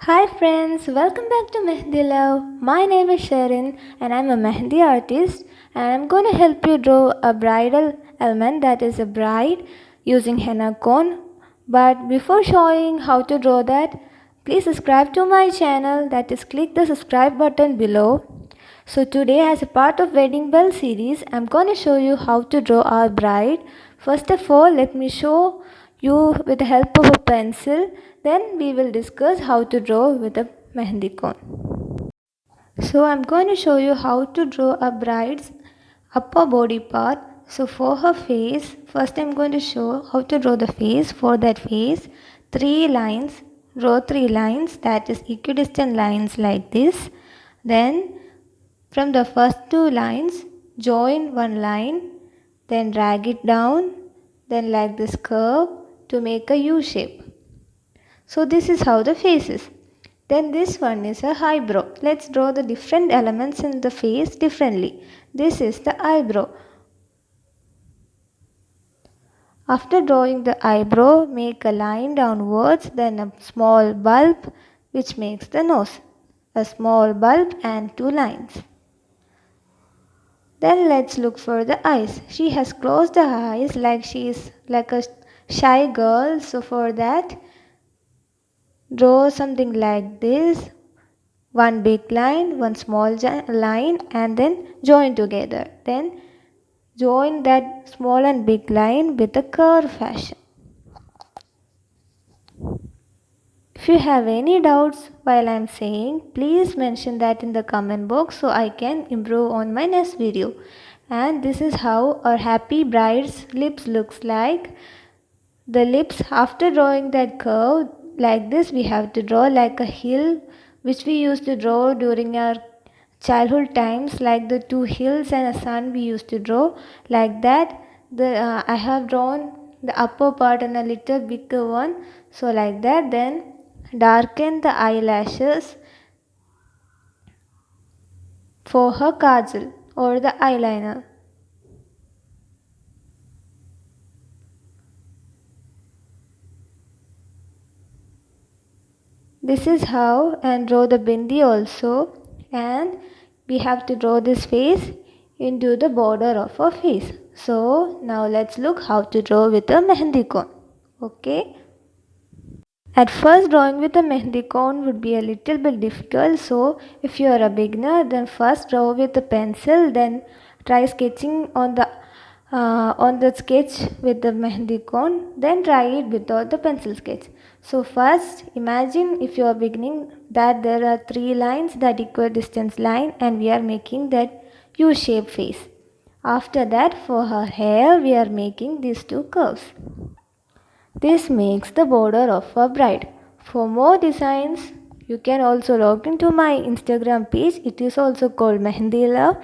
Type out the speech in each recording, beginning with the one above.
Hi friends, welcome back to Mehndi Love. My name is Sherin and I'm a Mehndi artist and I'm going to help you draw a bridal element, that is a bride, using henna cone. But before showing how to draw that, please subscribe to my channel, that is click the subscribe button below. So today, as a part of Wedding Bell series, I'm going to show you how to draw our bride. First of all, let me show you with the help of a pencil. Then we will discuss how to draw with a mehendi cone. So I'm going to show you how to draw a bride's upper body part. So for her face, first I'm going to show how to draw the face. For that face, 3 lines, draw 3 lines, that is equidistant lines like this. Then from the first 2 lines, join one line, then drag it down, then like this curve to make a U shape. So this is how the face is. Then this one is a eyebrow. Let's draw the different elements in the face differently. This is the eyebrow. After drawing the eyebrow, make a line downwards, then a small bulb which makes the nose. A small bulb and 2 lines. Then let's look for the eyes. She has closed the eyes like she is like a shy girl. So for that, draw something like this. One big line, one small line, and then join together. Then join that small and big line with a curve fashion. If you have any doubts while I am saying, please mention that in the comment box so I can improve on my next video. And this is how our happy bride's lips looks like. The lips, after drawing that curve like this, we have to draw like a hill which we used to draw during our childhood times, like the 2 hills and a sun we used to draw like that. I have drawn the upper part and a little bigger one, so like that. Then darken the eyelashes for her kajal or the eyeliner. This is how, and draw the bindi also, and we have to draw this face into the border of our face. So now let's look how to draw with a mehendi cone. Okay. At first, drawing with a mehendi cone would be a little bit difficult. So if you are a beginner, then first draw with a pencil, then try sketching on the sketch with the mehendi cone, then try it without the pencil sketch. So first, imagine if you are beginning that there are 3 lines, that equal distance line, and we are making that U-shaped face. After that, for her hair, we are making these 2 curves. This makes the border of a bride. For more designs, you can also log into my Instagram page. It is also called Mehndi Love.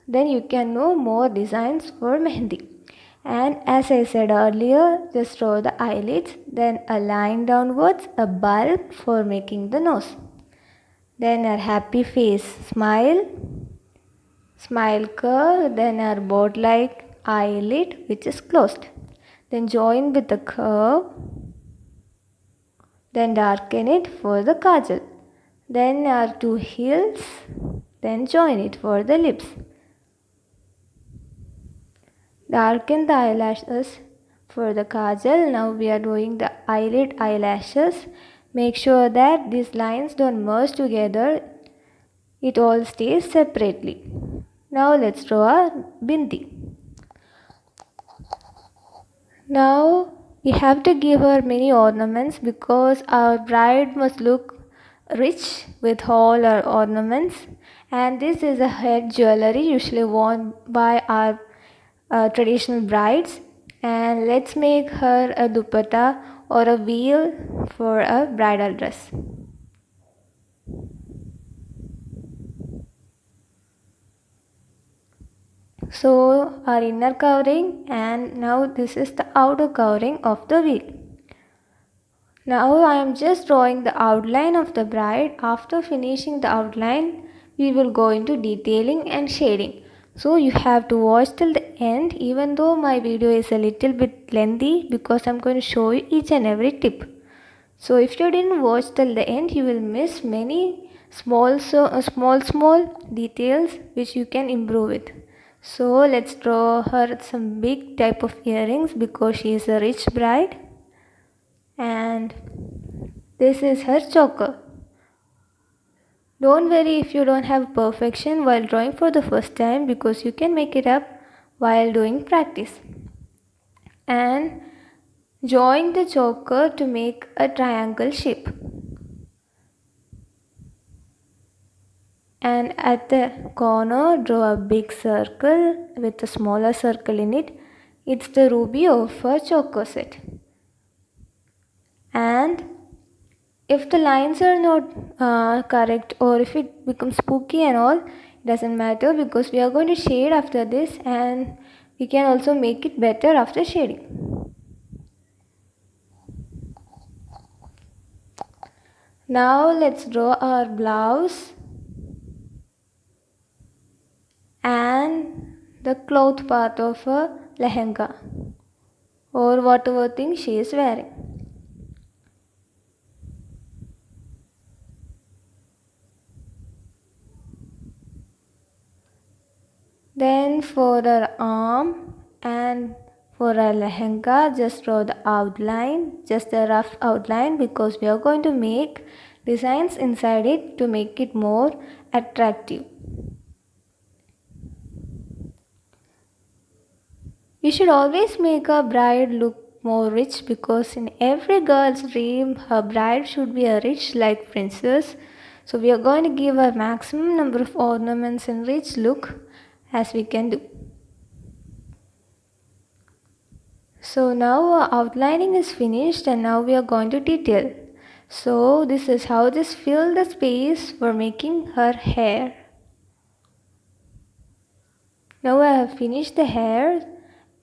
Then you can know more designs for mehendi. And as I said earlier, just draw the eyelids, then a line downwards, a bulb for making the nose. Then a happy face, smile, smile curve, then our boat-like eyelid which is closed. Then join with the curve, then darken it for the kajal. Then our 2 heels, then join it for the lips. Darken the eyelashes for the kajal. Now we are doing the eyelid eyelashes. Make sure that these lines don't merge together. It all stays separately. Now let's draw a bindi. Now we have to give her many ornaments because our bride must look rich with all her ornaments, and this is a head jewelry usually worn by our traditional brides. And let's make her a dupatta or a veil for a bridal dress. So our inner covering, and now this is the outer covering of the veil. Now I am just drawing the outline of the bride. After finishing the outline, we will go into detailing and shading. So you have to watch till the end, even though my video is a little bit lengthy because I am going to show you each and every tip. So if you didn't watch till the end, you will miss many small details which you can improve it. So let's draw her some big type of earrings because she is a rich bride. And this is her choker. Don't worry if you don't have perfection while drawing for the first time, because you can make it up while doing practice. And join the choker to make a triangle shape. And at the corner, draw a big circle with a smaller circle in it. It's the ruby of a choker set. And if the lines are not correct, or if it becomes spooky and all, it doesn't matter, because we are going to shade after this, and we can also make it better after shading. Now let's draw our blouse and the cloth part of a lehenga or whatever thing she is wearing. Then for her arm and for her lehenga, just draw the outline, just a rough outline, because we are going to make designs inside it to make it more attractive. We should always make a bride look more rich, because in every girl's dream, her bride should be a rich like princess. So we are going to give a maximum number of ornaments and rich look as we can do. So now our outlining is finished, and now we are going to detail. So this is how this fill the space for making her hair. Now I have finished the hair,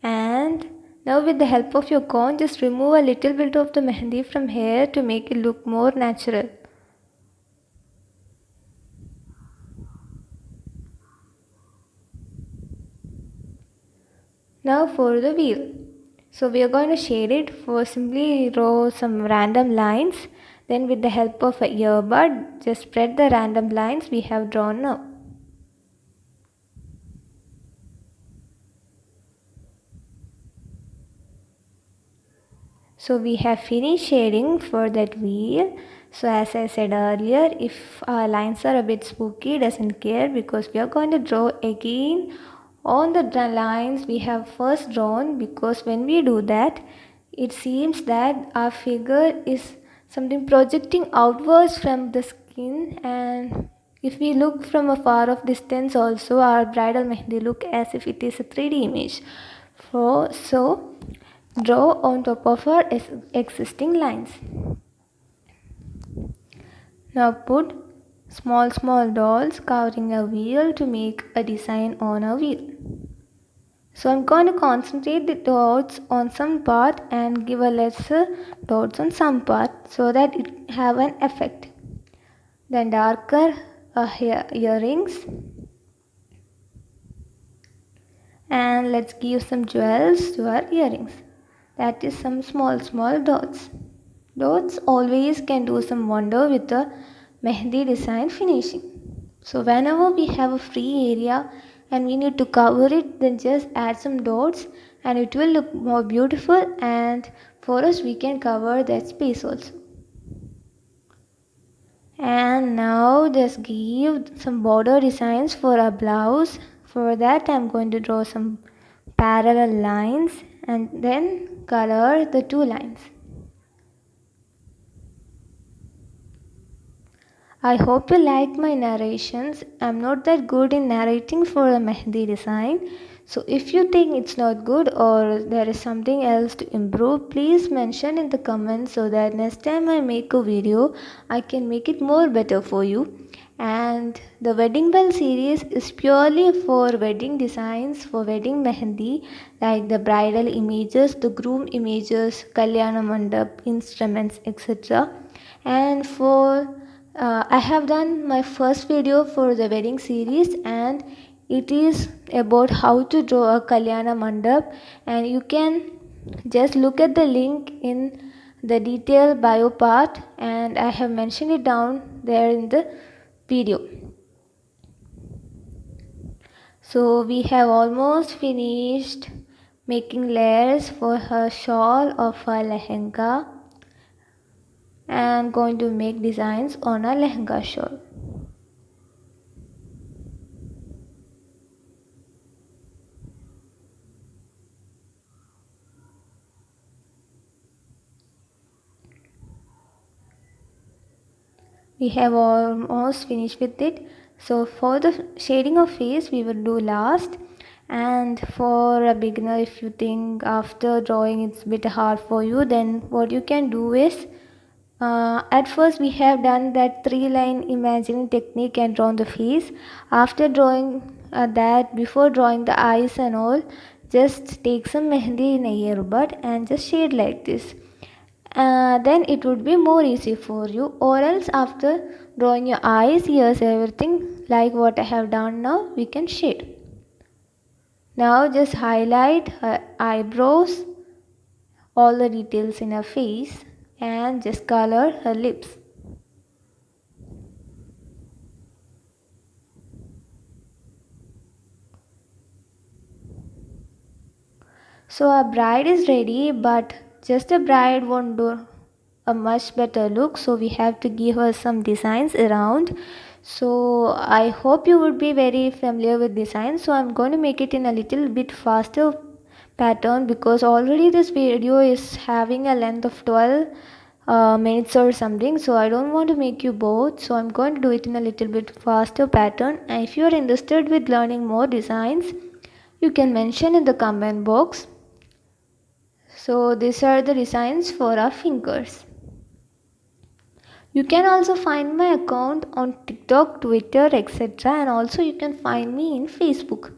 and now with the help of your comb, just remove a little bit of the mehendi from hair to make it look more natural. Now for the wheel. So we are going to shade it. For simply draw some random lines. Then with the help of a earbud, just spread the random lines we have drawn now. So we have finished shading for that wheel. So as I said earlier, if our lines are a bit spooky, doesn't care, because we are going to draw again on the lines we have first drawn, because when we do that, it seems that our figure is something projecting outwards from the skin, and if we look from a far off distance also, our bridal mehendi look as if it is a 3D image. So draw on top of our existing lines. Now put small dots covering a wheel to make a design on a wheel. So I'm going to concentrate the dots on some part and give a lesser dots on some part so that it have an effect. Then darker earrings, and let's give some jewels to our earrings. That is some small dots. Dots always can do some wonder with the mehendi design finishing. So whenever we have a free area and we need to cover it, then just add some dots and it will look more beautiful, and for us we can cover that space also. And now just give some border designs for our blouse. For that I'm going to draw some parallel lines and then color the two lines. I hope you like my narrations. I'm not that good in narrating for a mehendi design. So if you think it's not good or there is something else to improve, please mention in the comments so that next time I make a video, I can make it more better for you. And the wedding bell series is purely for wedding designs, for wedding mehendi, like the bridal images, the groom images, kalyana mandap, instruments, etc. And I have done my first video for the wedding series, and it is about how to draw a kalyana mandap, and you can just look at the link in the detailed bio part, and I have mentioned it down there in the video. So we have almost finished making layers for her shawl of her lehenga, and going to make designs on a lehenga shawl. We have almost finished with it. So for the shading of face we will do last, and for a beginner, if you think after drawing it's a bit hard for you, then what you can do is at first we have done that 3-line imagining technique and drawn the face. After drawing that, before drawing the eyes and all, just take some mehendi in a earbud and just shade like this. Then it would be more easy for you, or else after drawing your eyes, ears, everything like what I have done now, we can shade. Now just highlight her eyebrows, all the details in her face, and just color her lips. So our bride is ready, but just a bride won't do a much better look, so we have to give her some designs around. So I hope you would be very familiar with designs, so I'm going to make it in a little bit faster pattern, because already this video is having a length of 12 minutes or something, so I don't want to make you bored, so I'm going to do it in a little bit faster pattern. And if you are interested with learning more designs, you can mention in the comment box. So these are the designs for our fingers. You can also find my account on TikTok, Twitter, etc. And also you can find me in Facebook.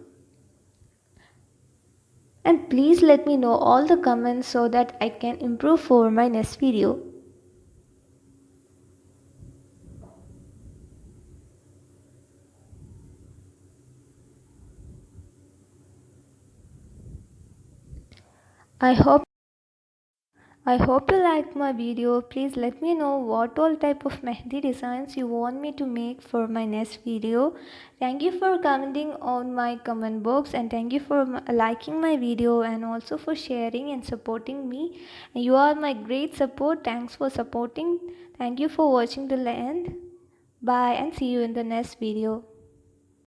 And please let me know all the comments so that I can improve for my next video. I hope you liked my video. Please let me know what all type of mehendi designs you want me to make for my next video. Thank you for commenting on my comment box, and thank you for liking my video, and also for sharing and supporting me. You are my great support. Thanks for supporting. Thank you for watching till the end. Bye, and see you in the next video.